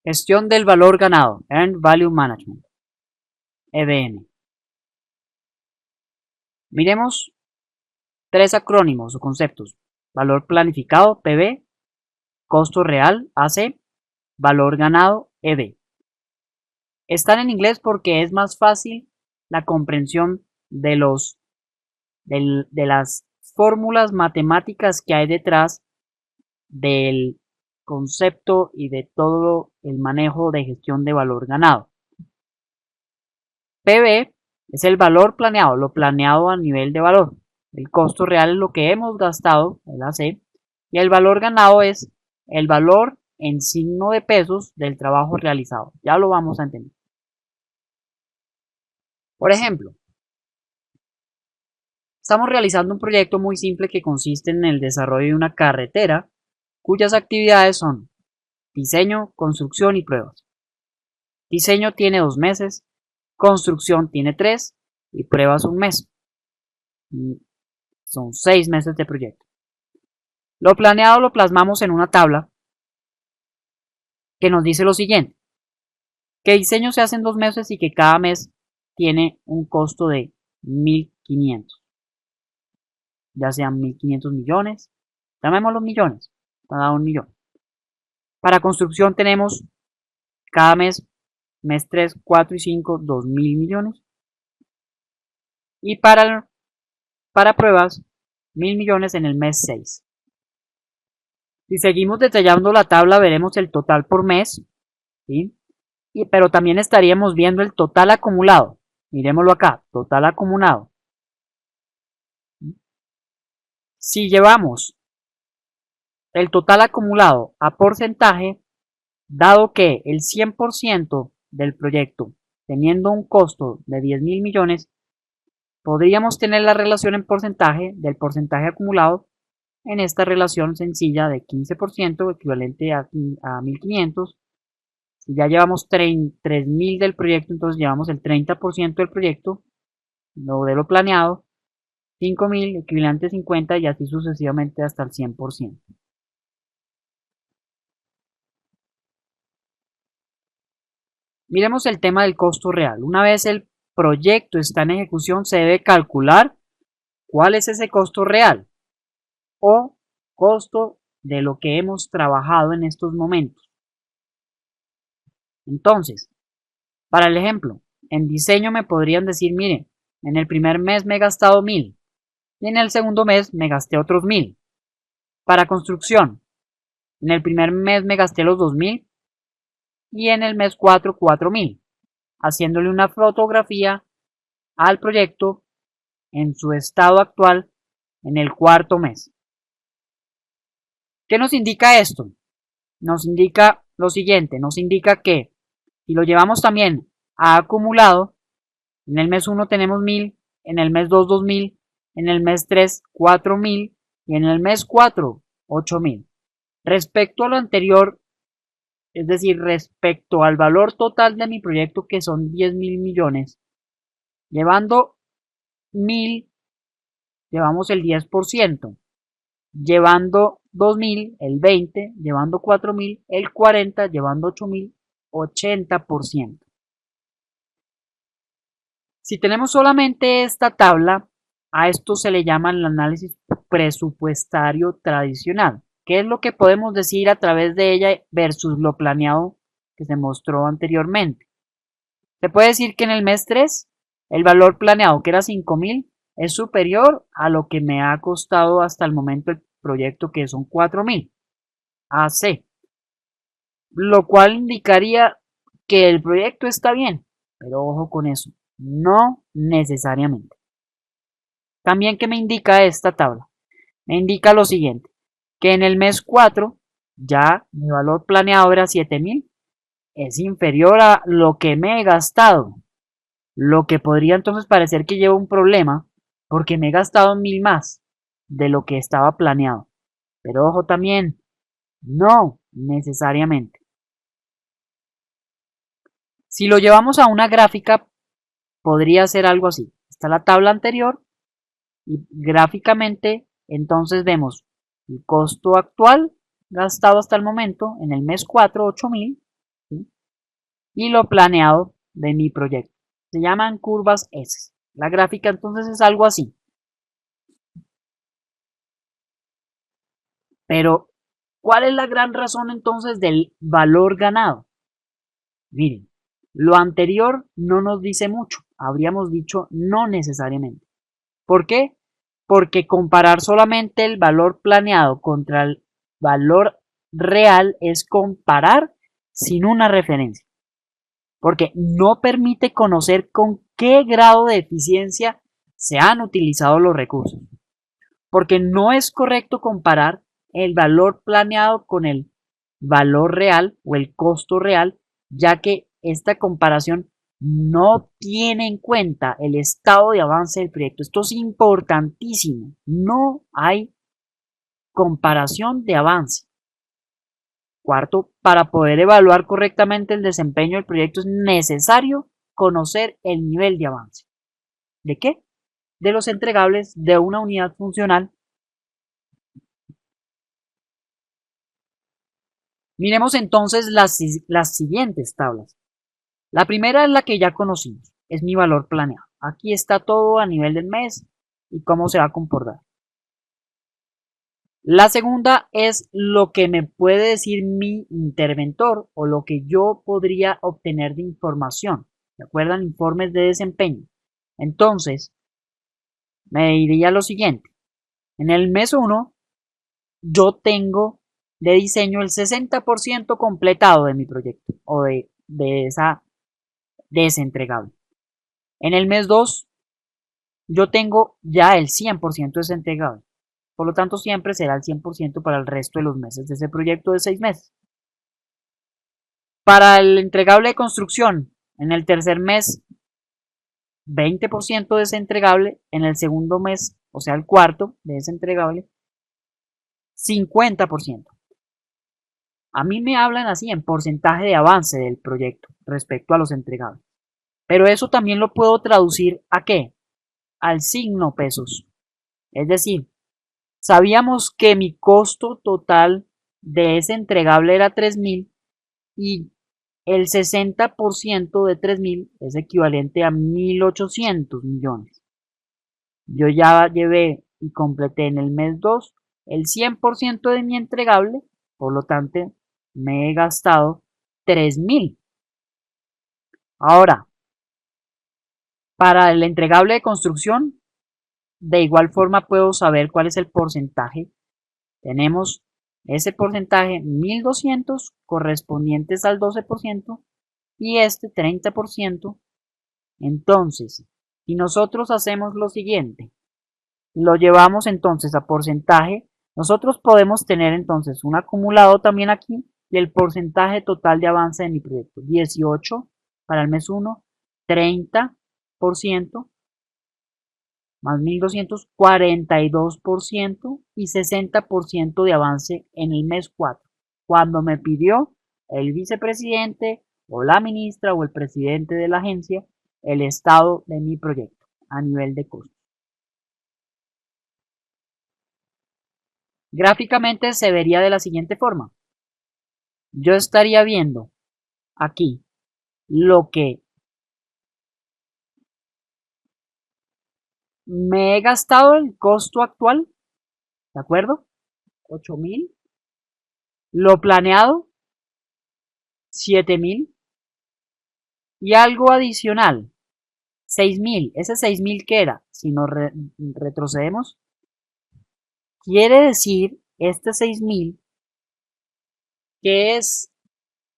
Gestión del valor ganado, Earned Value Management, EVM. Miremos tres acrónimos o conceptos: valor planificado, PV, costo real, AC, valor ganado, EV. Están en inglés porque es más fácil la comprensión de las fórmulas matemáticas que hay detrás del concepto y de todo el manejo de gestión de valor ganado. PV es el valor planeado, lo planeado a nivel de valor. El costo real es lo que hemos gastado, el AC, y el valor ganado es el valor en signo de pesos del trabajo realizado. Ya lo vamos a entender. Por ejemplo, estamos realizando un proyecto muy simple que consiste en el desarrollo de una carretera cuyas actividades son diseño, construcción y pruebas. Diseño tiene 2 meses, construcción tiene 3 y pruebas 1 mes. Son 6 meses de proyecto. Lo planeado lo plasmamos en una tabla que nos dice lo siguiente: que diseño se hace en 2 meses y que cada mes tiene un costo de 1.500. Ya sean 1.500 millones, llamémoslos millones, cada 1 millón. Para construcción tenemos cada mes 3, 4 y 5, 2.000 millones. Y para pruebas, 1.000 millones en el mes 6. Si seguimos detallando la tabla, veremos el total por mes, ¿sí? Pero también estaríamos viendo el total acumulado. Miremoslo acá, total acumulado. Si llevamos el total acumulado a porcentaje, dado que el 100% del proyecto, teniendo un costo de 10.000 millones, podríamos tener la relación en porcentaje del porcentaje acumulado en esta relación sencilla de 15%, equivalente a 1.500. Si ya llevamos 3.000 del proyecto, entonces llevamos el 30% del proyecto, lo de lo planeado, 5.000, equivalente a 50 y así sucesivamente hasta el 100%. Miremos el tema del costo real. Una vez el proyecto está en ejecución, se debe calcular cuál es ese costo real o costo de lo que hemos trabajado en estos momentos. Entonces, para el ejemplo, en diseño me podrían decir, mire, en el primer mes me he gastado 1.000 y en el segundo mes me gasté otros 1.000. Para construcción, en el primer mes me gasté los 2.000 y en el mes 4, 4.000, haciéndole una fotografía al proyecto en su estado actual en el cuarto mes. ¿Qué nos indica esto? Nos indica lo siguiente, nos indica que si lo llevamos también a acumulado, en el mes 1 tenemos 1.000, en el mes 2, 2.000, en el mes 3, 4.000 y en el mes 4, 8.000. Respecto a lo anterior, es decir, respecto al valor total de mi proyecto, que son 10.000 millones, llevando 1.000, llevamos el 10%, llevando 2.000, el 20%, llevando 4.000, el 40%, llevando 8.000, 80%. Si tenemos solamente esta tabla, a esto se le llama el análisis presupuestario tradicional. ¿Qué es lo que podemos decir a través de ella versus lo planeado que se mostró anteriormente? Se puede decir que en el mes 3, el valor planeado, que era 5.000, es superior a lo que me ha costado hasta el momento el proyecto, que son 4.000 AC, lo cual indicaría que el proyecto está bien, pero ojo con eso, no necesariamente. También, ¿qué me indica esta tabla? Me indica lo siguiente, que en el mes 4 ya mi valor planeado era 7.000, es inferior a lo que me he gastado, lo que podría entonces parecer que llevo un problema porque me he gastado 1.000 más de lo que estaba planeado. Pero ojo también, no necesariamente. Si lo llevamos a una gráfica, podría ser algo así. Está la tabla anterior y gráficamente entonces vemos el costo actual gastado hasta el momento en el mes 4, 8.000, ¿sí? y lo planeado de mi proyecto. Se llaman curvas S. La gráfica entonces es algo así. Pero, ¿cuál es la gran razón entonces del valor ganado? Miren, lo anterior no nos dice mucho. Habríamos dicho no necesariamente. ¿Por qué? Porque comparar solamente el valor planeado contra el valor real es comparar sin una referencia. Porque no permite conocer con qué grado de eficiencia se han utilizado los recursos. Porque no es correcto comparar el valor planeado con el valor real o el costo real, ya que esta comparación no tiene en cuenta el estado de avance del proyecto. Esto es importantísimo. No hay comparación de avance. Cuarto, para poder evaluar correctamente el desempeño del proyecto es necesario conocer el nivel de avance. ¿De qué? De los entregables de una unidad funcional. Miremos entonces las siguientes tablas. La primera es la que ya conocimos, es mi valor planeado. Aquí está todo a nivel del mes y cómo se va a comportar. La segunda es lo que me puede decir mi interventor o lo que yo podría obtener de información. ¿Se acuerdan? Informes de desempeño. Entonces, me diría lo siguiente. En el mes 1, yo tengo de diseño el 60% completado de mi proyecto o de ese entregable. En el mes 2, yo tengo ya el 100% de ese entregable. Por lo tanto, siempre será el 100% para el resto de los meses de ese proyecto de 6 meses. Para el entregable de construcción, en el tercer mes, 20% de ese entregable. En el segundo mes, o sea, el cuarto de ese entregable, 50%. A mí me hablan así en porcentaje de avance del proyecto respecto a los entregables. Pero eso también lo puedo traducir ¿a qué? Al signo pesos. Es decir, sabíamos que mi costo total de ese entregable era 3.000 y el 60% de 3.000 es equivalente a 1.800 millones. Yo ya llevé y completé en el mes 2 el 100% de mi entregable, por lo tanto me he gastado 3.000. Ahora, para el entregable de construcción, de igual forma puedo saber cuál es el porcentaje. Tenemos ese porcentaje 1.200 correspondientes al 12% y este 30%. Entonces, si nosotros hacemos lo siguiente, lo llevamos entonces a porcentaje, nosotros podemos tener entonces un acumulado también aquí del porcentaje total de avance de mi proyecto. 18 para el mes 1, 30% más 1.200, 42% y 60% de avance en el mes 4. Cuando me pidió el vicepresidente o la ministra o el presidente de la agencia el estado de mi proyecto a nivel de costo. Gráficamente se vería de la siguiente forma. Yo estaría viendo aquí lo que me he gastado el costo actual, ¿de acuerdo? 8.000. Lo planeado, 7.000. Y algo adicional, 6.000. Ese 6.000 que era, si nos retrocedemos, quiere decir este 6.000 que es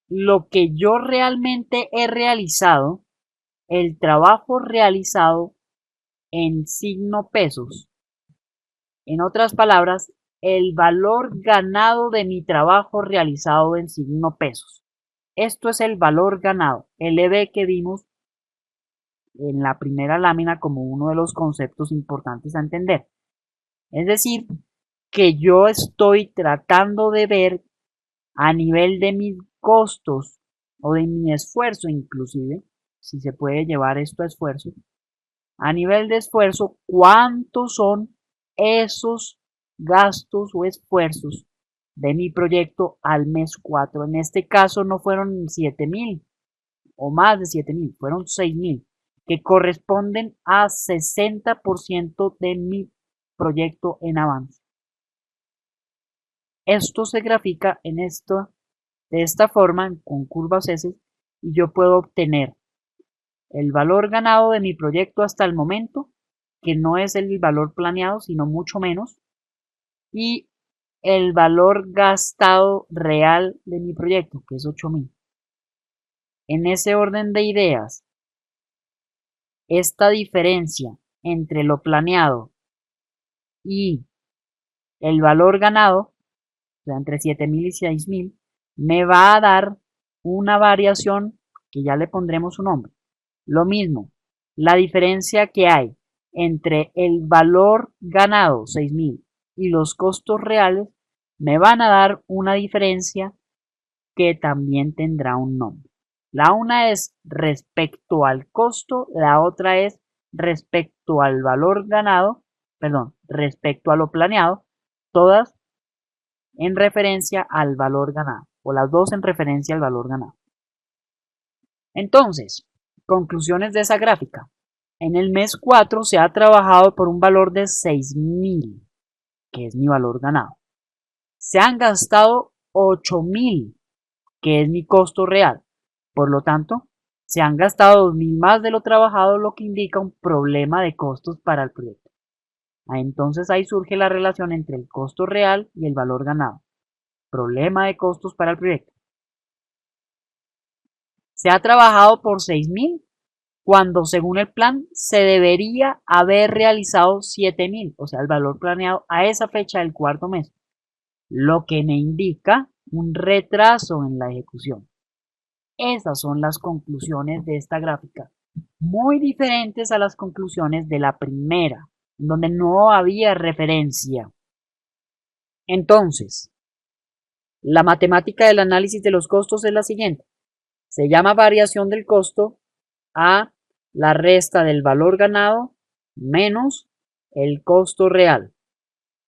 lo que yo realmente he realizado, el trabajo realizado en signo pesos. En otras palabras, el valor ganado de mi trabajo realizado en signo pesos. Esto es el valor ganado, el EV que vimos en la primera lámina como uno de los conceptos importantes a entender. Es decir, que yo estoy tratando de ver a nivel de mis costos o de mi esfuerzo inclusive, si se puede llevar esto a esfuerzo, a nivel de esfuerzo, cuántos son esos gastos o esfuerzos de mi proyecto al mes 4. En este caso no fueron 7.000, o más de 7.000, fueron 6.000, que corresponden a 60% de mi proyecto en avance. Esto se grafica de esta forma con curvas S y yo puedo obtener el valor ganado de mi proyecto hasta el momento, que no es el valor planeado, sino mucho menos, y el valor gastado real de mi proyecto, que es 8.000. En ese orden de ideas, esta diferencia entre lo planeado y el valor ganado, o sea, entre 7.000 y 6.000, me va a dar una variación que ya le pondremos un nombre. Lo mismo, la diferencia que hay entre el valor ganado, 6.000, y los costos reales, me van a dar una diferencia que también tendrá un nombre. La una es respecto al costo, la otra es respecto al valor ganado, respecto a lo planeado, todas en referencia al valor ganado, o las dos en referencia al valor ganado. Entonces, conclusiones de esa gráfica. En el mes 4 se ha trabajado por un valor de 6.000, que es mi valor ganado. Se han gastado 8.000, que es mi costo real. Por lo tanto, se han gastado 2.000 más de lo trabajado, lo que indica un problema de costos para el proyecto. Entonces ahí surge la relación entre el costo real y el valor ganado. Problema de costos para el proyecto. Se ha trabajado por 6.000 cuando según el plan se debería haber realizado 7.000, o sea, el valor planeado a esa fecha del cuarto mes, lo que me indica un retraso en la ejecución. Esas son las conclusiones de esta gráfica, muy diferentes a las conclusiones de la primera, donde no había referencia. Entonces, la matemática del análisis de los costos es la siguiente. Se llama variación del costo a la resta del valor ganado menos el costo real.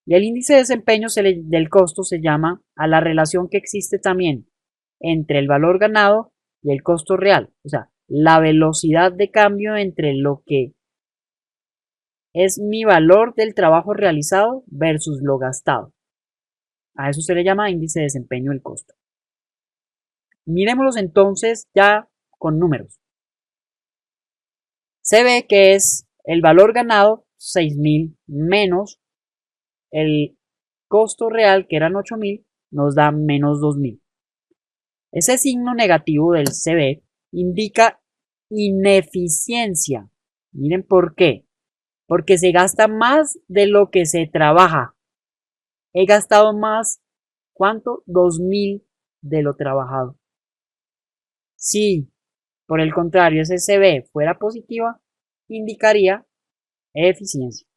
Y el índice de desempeño del costo se llama a la relación que existe también entre el valor ganado y el costo real. O sea, la velocidad de cambio entre lo que es mi valor del trabajo realizado versus lo gastado. A eso se le llama índice de desempeño del costo. Miremoslos entonces ya con números. Se ve que es el valor ganado 6.000 menos el costo real, que eran 8.000, nos da menos 2.000. Ese signo negativo del CB indica ineficiencia. Miren por qué. Porque se gasta más de lo que se trabaja. He gastado más, ¿cuánto? 2.000 de lo trabajado. Si, por el contrario, ese CB fuera positiva, indicaría eficiencia.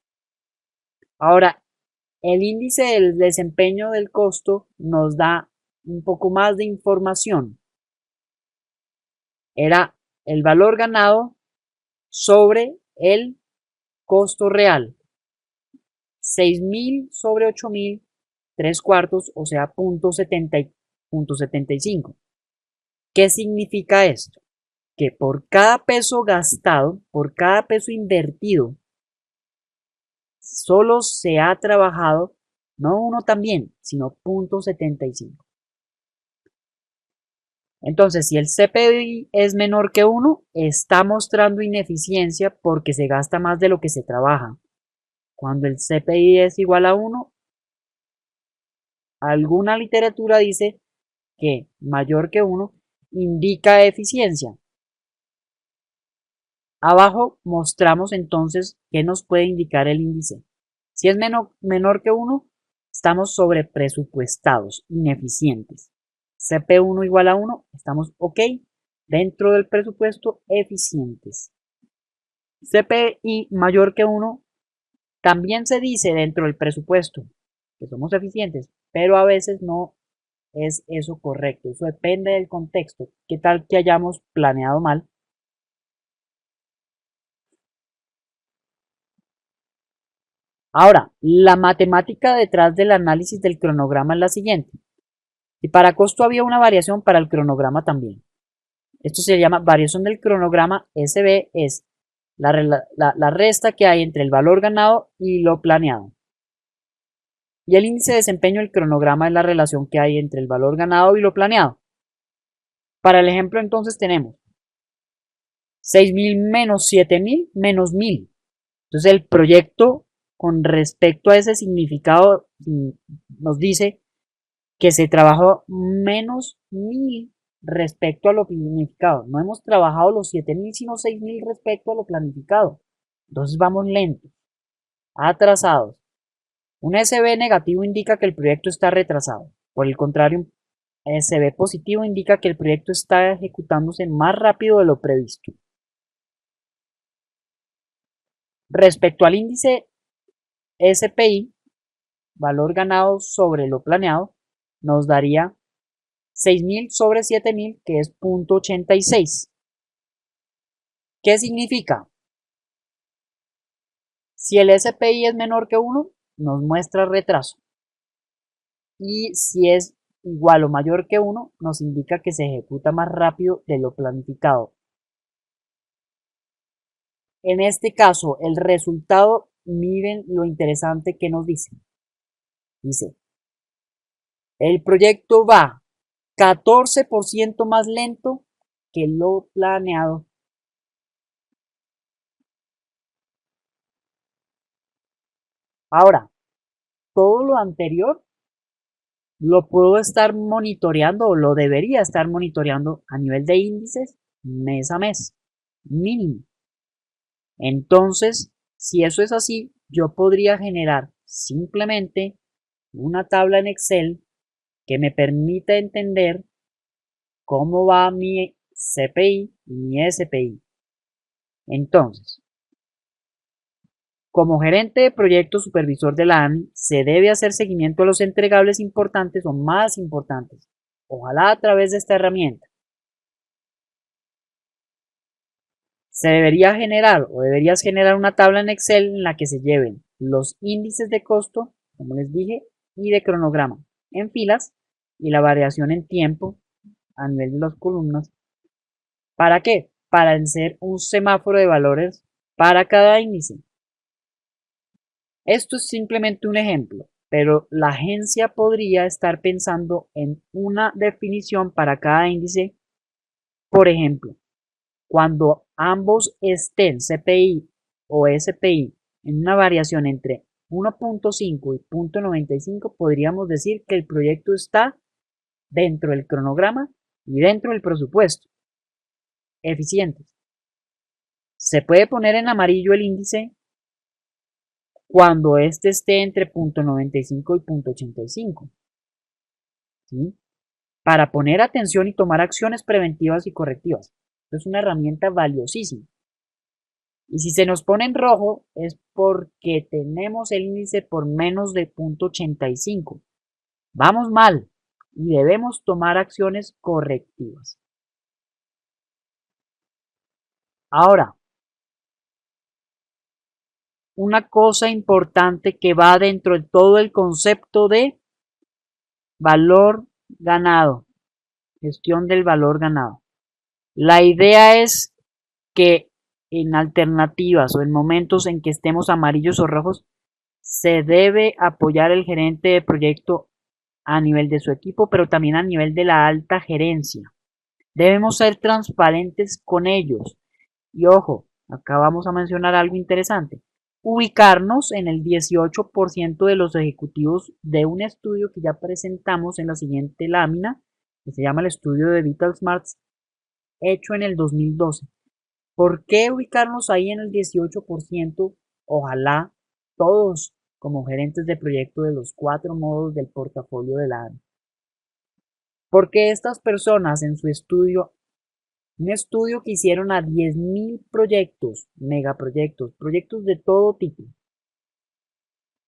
Ahora, el índice del desempeño del costo nos da un poco más de información. Era el valor ganado sobre el costo real. 6.000 sobre 8.000, 3/4, o sea, 0.75. ¿Qué significa esto? Que por cada peso gastado, por cada peso invertido, solo se ha trabajado, no uno también, sino 0.75. Entonces, si el CPI es menor que 1, está mostrando ineficiencia porque se gasta más de lo que se trabaja. Cuando el CPI es igual a 1, alguna literatura dice que mayor que 1 indica eficiencia. Abajo mostramos entonces qué nos puede indicar el índice. Si es menor que 1, estamos sobrepresupuestados, ineficientes. CP1 igual a 1, estamos ok, dentro del presupuesto, eficientes. CPI mayor que 1, también se dice dentro del presupuesto que somos eficientes, pero a veces no es eso correcto. Eso depende del contexto. ¿Qué tal que hayamos planeado mal? Ahora, la matemática detrás del análisis del cronograma es la siguiente. Si para costo había una variación, para el cronograma también. Esto se llama variación del cronograma. SB es la resta que hay entre el valor ganado y lo planeado. Y el índice de desempeño del cronograma es la relación que hay entre el valor ganado y lo planeado. Para el ejemplo entonces tenemos 6.000 menos 7.000 menos 1.000. Entonces el proyecto con respecto a ese significado nos dice que se trabajó menos 1.000 respecto a lo planificado. No hemos trabajado los 7.000 sino 6.000 respecto a lo planificado. Entonces vamos lentos, atrasados. Un SB negativo indica que el proyecto está retrasado. Por el contrario, un SB positivo indica que el proyecto está ejecutándose más rápido de lo previsto. Respecto al índice SPI, valor ganado sobre lo planeado, nos daría 6.000 sobre 7.000, que es 0.86. ¿Qué significa? Si el SPI es menor que 1, nos muestra retraso. Y si es igual o mayor que 1, nos indica que se ejecuta más rápido de lo planificado. En este caso, el resultado, miren lo interesante que nos dice. Dice, el proyecto va 14% más lento que lo planeado. Ahora, todo lo anterior lo puedo estar monitoreando o lo debería estar monitoreando a nivel de índices mes a mes, mínimo. Entonces, si eso es así, yo podría generar simplemente una tabla en Excel que me permita entender cómo va mi CPI y mi SPI. Entonces, como gerente de proyecto supervisor de la ANI, se debe hacer seguimiento a los entregables importantes o más importantes, ojalá a través de esta herramienta. Se debería generar o deberías generar una tabla en Excel en la que se lleven los índices de costo, como les dije, y de cronograma en filas y la variación en tiempo a nivel de las columnas. ¿Para qué? Para hacer un semáforo de valores para cada índice. Esto es simplemente un ejemplo, pero la agencia podría estar pensando en una definición para cada índice. Por ejemplo, cuando ambos estén CPI o SPI en una variación entre 1.5 y 0.95, podríamos decir que el proyecto está dentro del cronograma y dentro del presupuesto. Eficientes. Se puede poner en amarillo el índice cuando este esté entre 0.95 y 0.85. ¿Sí? Para poner atención y tomar acciones preventivas y correctivas. Es una herramienta valiosísima. Y si se nos pone en rojo es porque tenemos el índice por menos de 0.85. Vamos mal y debemos tomar acciones correctivas. Ahora, una cosa importante que va dentro de todo el concepto de valor ganado, gestión del valor ganado. La idea es que en alternativas o en momentos en que estemos amarillos o rojos, se debe apoyar el gerente de proyecto a nivel de su equipo, pero también a nivel de la alta gerencia. Debemos ser transparentes con ellos. Y ojo, acá vamos a mencionar algo interesante. Ubicarnos en el 18% de los ejecutivos de un estudio que ya presentamos en la siguiente lámina, que se llama el estudio de Vital Smarts, hecho en el 2012. ¿Por qué ubicarnos ahí en el 18%? Ojalá todos como gerentes de proyecto de los 4 modos del portafolio de la ANI. Porque estas personas en su estudio, un estudio que hicieron a 10.000 proyectos, megaproyectos, proyectos de todo tipo,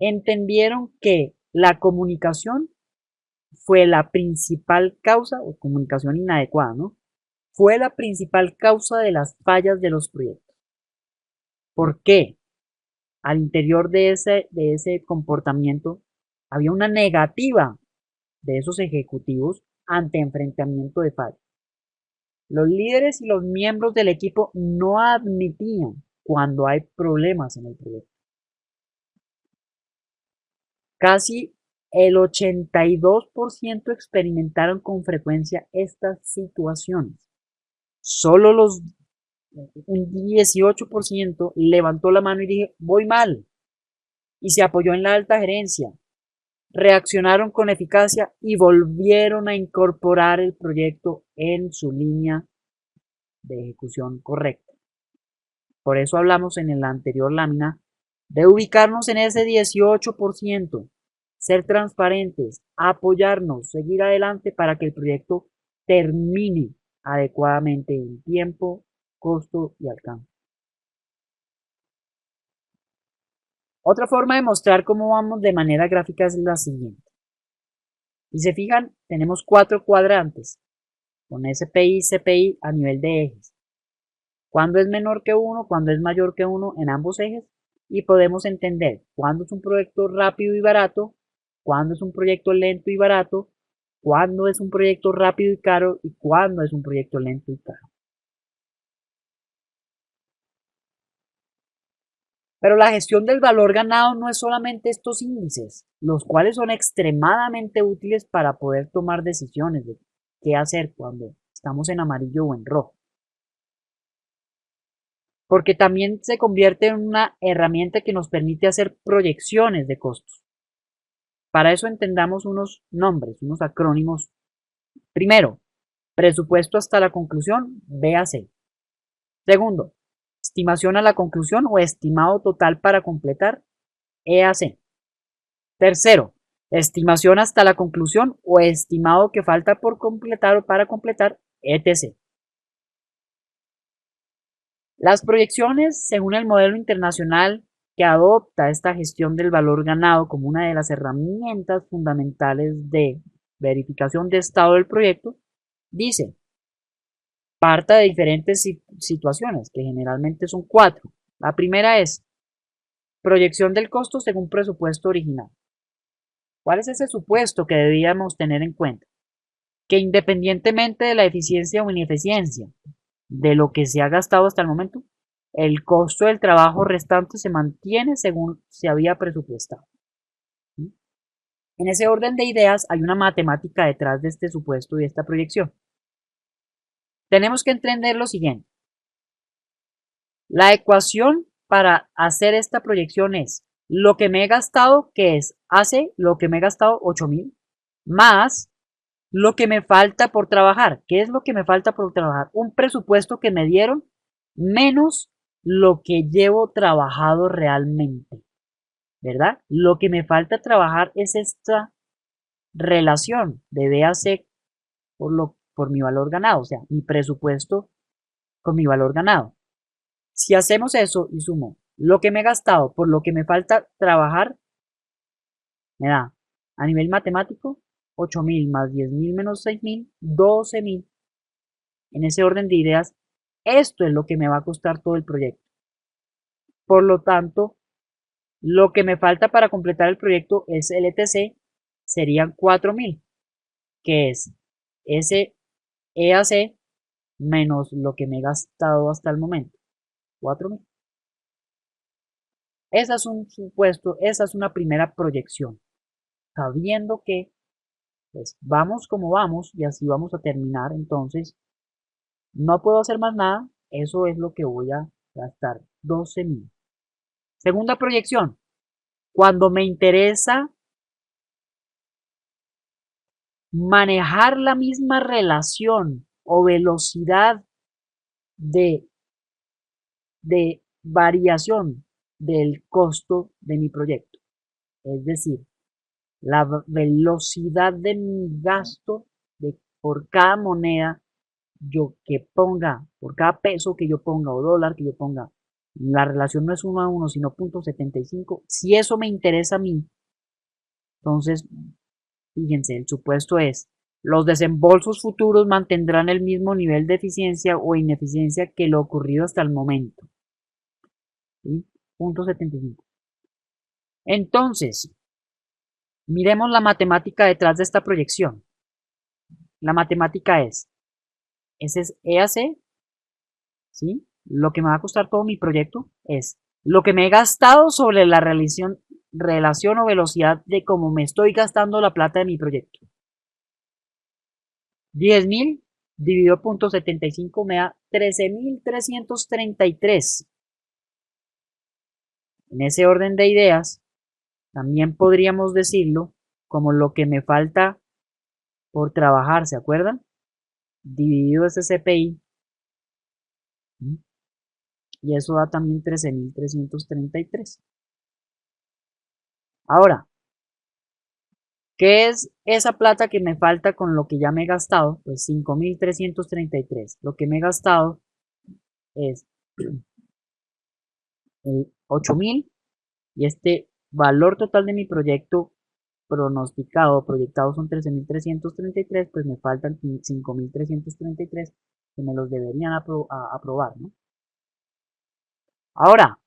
entendieron que la comunicación fue la principal causa, o comunicación inadecuada, ¿no? Fue la principal causa de las fallas de los proyectos. ¿Por qué? Al interior de ese comportamiento había una negativa de esos ejecutivos ante enfrentamiento de fallas. Los líderes y los miembros del equipo no admitían cuando hay problemas en el proyecto. Casi el 82% experimentaron con frecuencia estas situaciones. Solo un 18% levantó la mano y dije, voy mal, y se apoyó en la alta gerencia. Reaccionaron con eficacia y volvieron a incorporar el proyecto en su línea de ejecución correcta. Por eso hablamos en la anterior lámina de ubicarnos en ese 18%, ser transparentes, apoyarnos, seguir adelante para que el proyecto termine adecuadamente en tiempo, costo y alcance. Otra forma de mostrar cómo vamos de manera gráfica es la siguiente. Si se fijan, tenemos 4 cuadrantes con SPI y CPI a nivel de ejes. ¿Cuándo es menor que 1? ¿Cuándo es mayor que 1 en ambos ejes? Y podemos entender cuándo es un proyecto rápido y barato, cuándo es un proyecto lento y barato, cuándo es un proyecto rápido y caro y cuándo es un proyecto lento y caro. Pero la gestión del valor ganado no es solamente estos índices, los cuales son extremadamente útiles para poder tomar decisiones de qué hacer cuando estamos en amarillo o en rojo. Porque también se convierte en una herramienta que nos permite hacer proyecciones de costos. Para eso entendamos unos nombres, unos acrónimos. Primero, presupuesto hasta la conclusión, BAC. Segundo, estimación a la conclusión o estimado total para completar, EAC. Tercero, estimación hasta la conclusión o estimado que falta por completar o para completar, ETC. Las proyecciones, según el modelo internacional que adopta esta gestión del valor ganado como una de las herramientas fundamentales de verificación de estado del proyecto, dice, parta de diferentes situaciones, que generalmente son 4. La primera es proyección del costo según presupuesto original. ¿Cuál es ese supuesto que debíamos tener en cuenta? Que independientemente de la eficiencia o ineficiencia de lo que se ha gastado hasta el momento, el costo del trabajo restante se mantiene según se había presupuestado. En ese orden de ideas hay una matemática detrás de este supuesto y de esta proyección. Tenemos que entender lo siguiente. La ecuación para hacer esta proyección es lo que me he gastado, que es hace lo que me he gastado 8,000, más lo que me falta por trabajar. ¿Qué es lo que me falta por trabajar? Un presupuesto que me dieron menos lo que llevo trabajado realmente, ¿verdad? Lo que me falta trabajar es esta relación de BAC por mi valor ganado, o sea, mi presupuesto con mi valor ganado. Si hacemos eso y sumo lo que me he gastado por lo que me falta trabajar, me da a nivel matemático 8,000 más 10,000 menos 6,000, 12,000. En ese orden de ideas, esto es lo que me va a costar todo el proyecto. Por lo tanto, lo que me falta para completar el proyecto es el ETC, serían 4,000, que es ese EAC menos lo que me he gastado hasta el momento, 4,000. Esa es un supuesto, esa es una primera proyección, sabiendo que pues vamos como vamos y así vamos a terminar. Entonces no puedo hacer más nada, eso es lo que voy a gastar, 12,000. Segunda proyección, cuando me interesa manejar la misma relación o velocidad de, de variación del costo de mi proyecto. Es decir, la velocidad de mi gasto por cada moneda yo que ponga, por cada peso que yo ponga o dólar que yo ponga, la relación no es 1 a 1, sino 0.75. Si eso me interesa a mí, entonces, fíjense, el supuesto es, los desembolsos futuros mantendrán el mismo nivel de eficiencia o ineficiencia que lo ocurrido hasta el momento. ¿Sí? 0.75. Entonces, miremos la matemática detrás de esta proyección. La matemática es ese es EAC, ¿sí? Lo que me va a costar todo mi proyecto es lo que me he gastado sobre la relación o velocidad de cómo me estoy gastando la plata de mi proyecto. 10.000 dividido por 0.75 me da 13.333. En ese orden de ideas, también podríamos decirlo como lo que me falta por trabajar, ¿se acuerdan? Dividido ese CPI. Y eso da también 13.333. Ahora, ¿qué es esa plata que me falta con lo que ya me he gastado? Pues 5.333. Lo que me he gastado es el 8.000 y este valor total de mi proyecto proyectado son 13.333, pues me faltan 5.333 que me los deberían aprobar, ¿no? Ahora,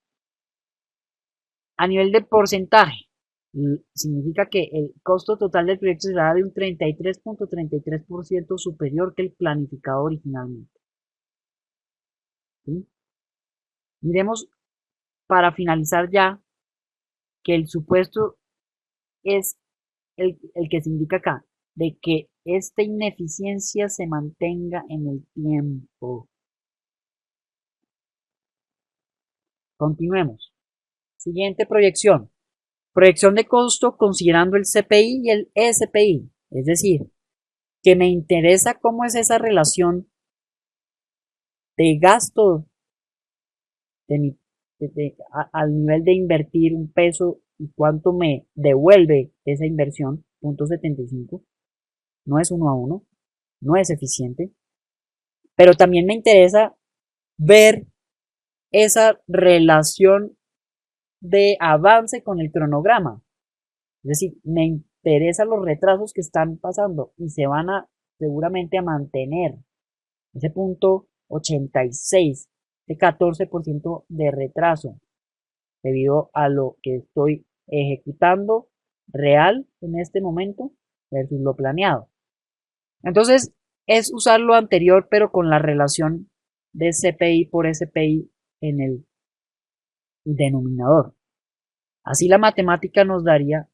a nivel de porcentaje, significa que el costo total del proyecto será de un 33.33% superior que el planificado originalmente. ¿Sí? Miremos para finalizar ya que el supuesto es el que se indica acá, de que esta ineficiencia se mantenga en el tiempo. Continuemos. Siguiente proyección. Proyección de costo considerando el CPI y el SPI. Es decir, que me interesa cómo es esa relación de gasto al nivel de invertir un peso y cuánto me devuelve esa inversión, 0.75. No es 1 a 1, no es eficiente, pero también me interesa ver esa relación de avance con el cronograma. Es decir, me interesan los retrasos que están pasando y se van a seguramente a mantener. Ese punto 86, de 14% de retraso debido a lo que estoy ejecutando real en este momento versus lo planeado. Entonces, es usar lo anterior pero con la relación de CPI por SPI en el denominador. Así la matemática nos daría,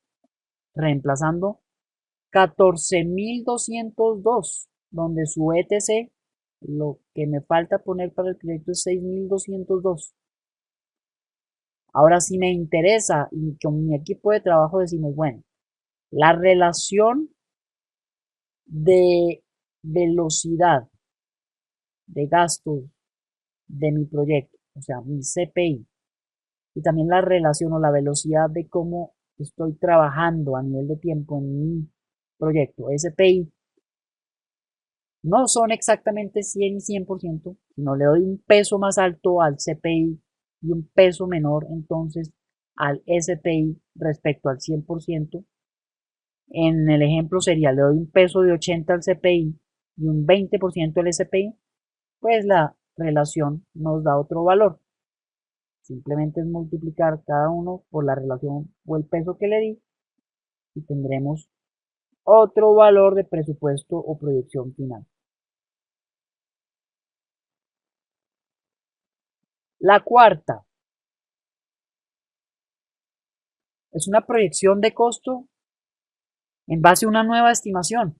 reemplazando 14.202, donde su ETC, lo que me falta poner para el proyecto es 6.202. Ahora sí me interesa y con mi equipo de trabajo decimos, bueno, la relación de velocidad de gastos de mi proyecto, o sea, mi CPI, y también la relación o la velocidad de cómo estoy trabajando a nivel de tiempo en mi proyecto, SPI, no son exactamente 100 y 100%, sino le doy un peso más alto al CPI y un peso menor entonces al SPI respecto al 100%. En el ejemplo sería, le doy un peso de 80 al CPI y un 20% al SPI, pues la relación nos da otro valor. Simplemente es multiplicar cada uno por la relación o el peso que le di y tendremos otro valor de presupuesto o proyección final. La cuarta es una proyección de costo en base a una nueva estimación.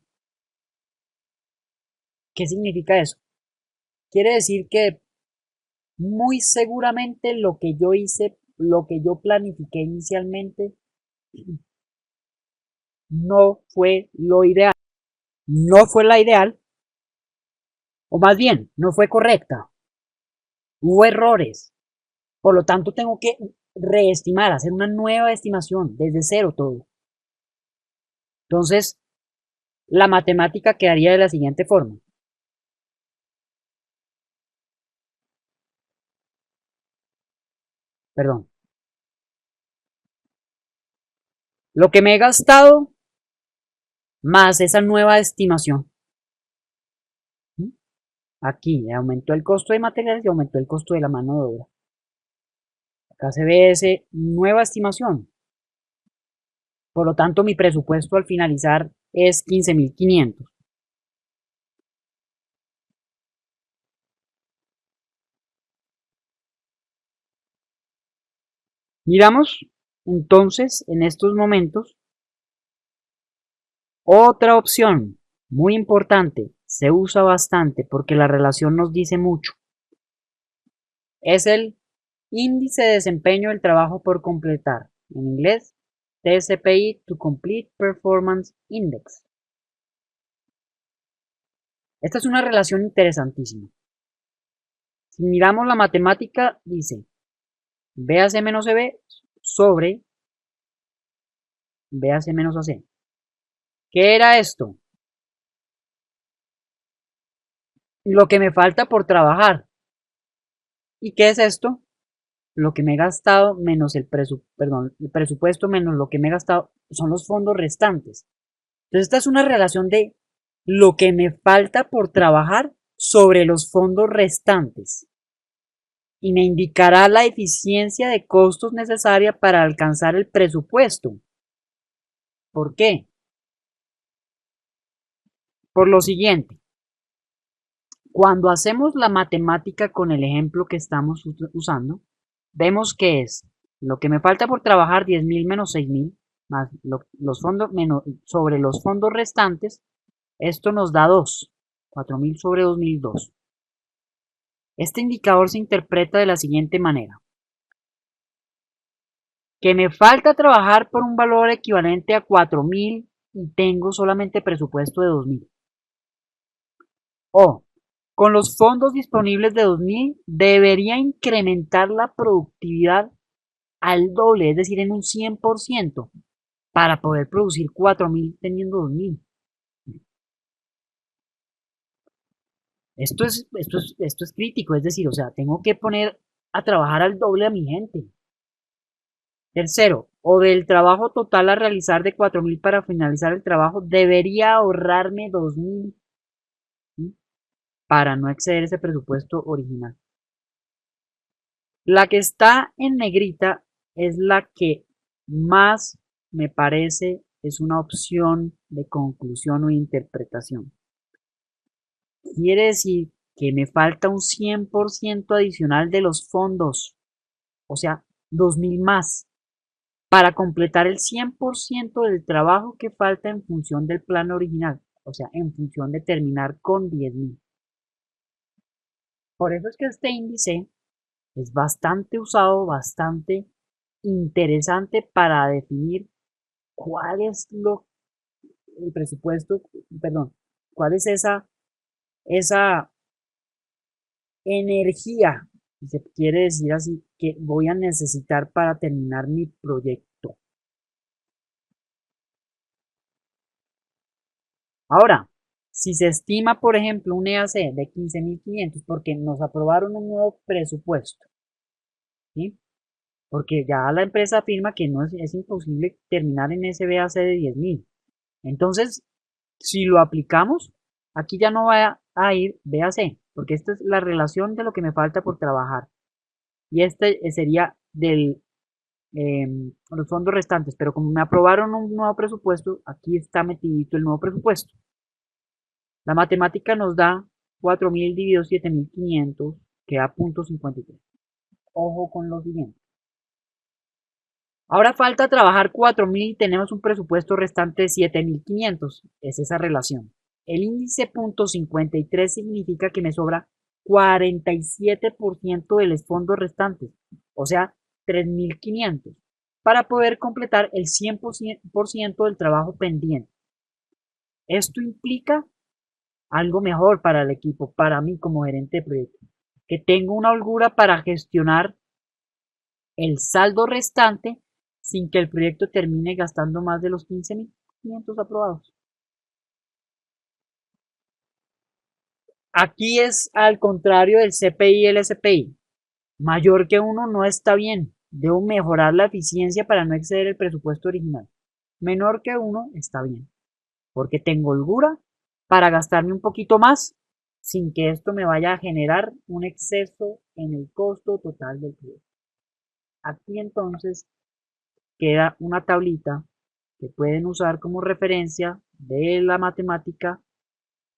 ¿Qué significa eso? Quiere decir que muy seguramente lo que yo hice, lo que yo planifiqué inicialmente, no fue lo ideal. No fue la ideal, o más bien, no fue correcta. Hubo errores. Por lo tanto, tengo que reestimar, hacer una nueva estimación, desde cero todo. Entonces, la matemática quedaría de la siguiente forma. Perdón. Lo que me he gastado más esa nueva estimación. Aquí aumentó el costo de materiales y aumentó el costo de la mano de obra. Acá se ve esa nueva estimación. Por lo tanto, mi presupuesto al finalizar es 15.500. Miramos entonces en estos momentos otra opción muy importante, se usa bastante porque la relación nos dice mucho. Es el índice de desempeño del trabajo por completar. En inglés, TSPI, To Complete Performance Index. Esta es una relación interesantísima. Si miramos la matemática, dice BAC menos CB sobre BAC menos AC. ¿Qué era esto? Lo que me falta por trabajar. ¿Y qué es esto? Lo que me he gastado menos el presupuesto menos lo que me he gastado son los fondos restantes. Entonces esta es una relación de lo que me falta por trabajar sobre los fondos restantes y me indicará la eficiencia de costos necesaria para alcanzar el presupuesto. ¿Por qué? Por lo siguiente, cuando hacemos la matemática con el ejemplo que estamos usando, vemos que es lo que me falta por trabajar 10.000 menos 6.000 más los fondos menos sobre los fondos restantes. Esto nos da 2, 4.000 sobre 2.000, 2. Este indicador se interpreta de la siguiente manera. Que me falta trabajar por un valor equivalente a 4.000 y tengo solamente presupuesto de 2.000. O, con los fondos disponibles de 2.000 debería incrementar la productividad al doble, es decir, en un 100%, para poder producir 4.000 teniendo 2.000. Esto es crítico, es decir, o sea, tengo que poner a trabajar al doble a mi gente. Tercero, o del trabajo total a realizar de 4.000 para finalizar el trabajo, debería ahorrarme 2.000 para no exceder ese presupuesto original. La que está en negrita es la que más me parece es una opción de conclusión o interpretación. Quiere decir que me falta un 100% adicional de los fondos, o sea, 2.000 más, para completar el 100% del trabajo que falta en función del plan original, o sea, en función de terminar con 10.000. Por eso es que este índice es bastante usado, bastante interesante para definir cuál es el presupuesto, perdón, cuál es esa energía, si se quiere decir así, que voy a necesitar para terminar mi proyecto. Ahora, si se estima, por ejemplo, un EAC de 15.500 porque nos aprobaron un nuevo presupuesto, ¿sí? Porque ya la empresa afirma que no es imposible terminar en ese BAC de 10.000. Entonces, si lo aplicamos, aquí ya no va a ir BAC, porque esta es la relación de lo que me falta por trabajar. Y este sería los fondos restantes, pero como me aprobaron un nuevo presupuesto, aquí está metidito el nuevo presupuesto. La matemática nos da 4.000 dividido 7.500, que da 0.53. Ojo con lo siguiente. Ahora falta trabajar 4.000 y tenemos un presupuesto restante de 7.500. Es esa relación. El índice .53 significa que me sobra 47% de los fondos restantes, o sea, 3.500, para poder completar el 100% del trabajo pendiente. Esto implica algo mejor para el equipo, para mí como gerente de proyecto, que tengo una holgura para gestionar el saldo restante sin que el proyecto termine gastando más de los 15.500 aprobados. Aquí es al contrario del CPI y el SPI. Mayor que 1 no está bien. Debo mejorar la eficiencia para no exceder el presupuesto original. Menor que 1 está bien. Porque tengo holgura para gastarme un poquito más sin que esto me vaya a generar un exceso en el costo total del proyecto. Aquí entonces queda una tablita que pueden usar como referencia de la matemática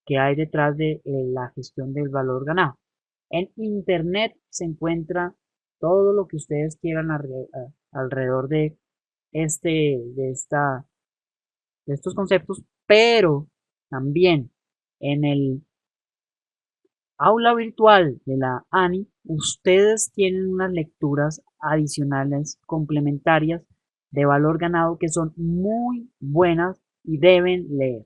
que hay detrás de la gestión del valor ganado. En internet se encuentra todo lo que ustedes quieran alrededor de de de estos conceptos, pero también en el aula virtual de la ANI, ustedes tienen unas lecturas adicionales complementarias de valor ganado que son muy buenas y deben leer.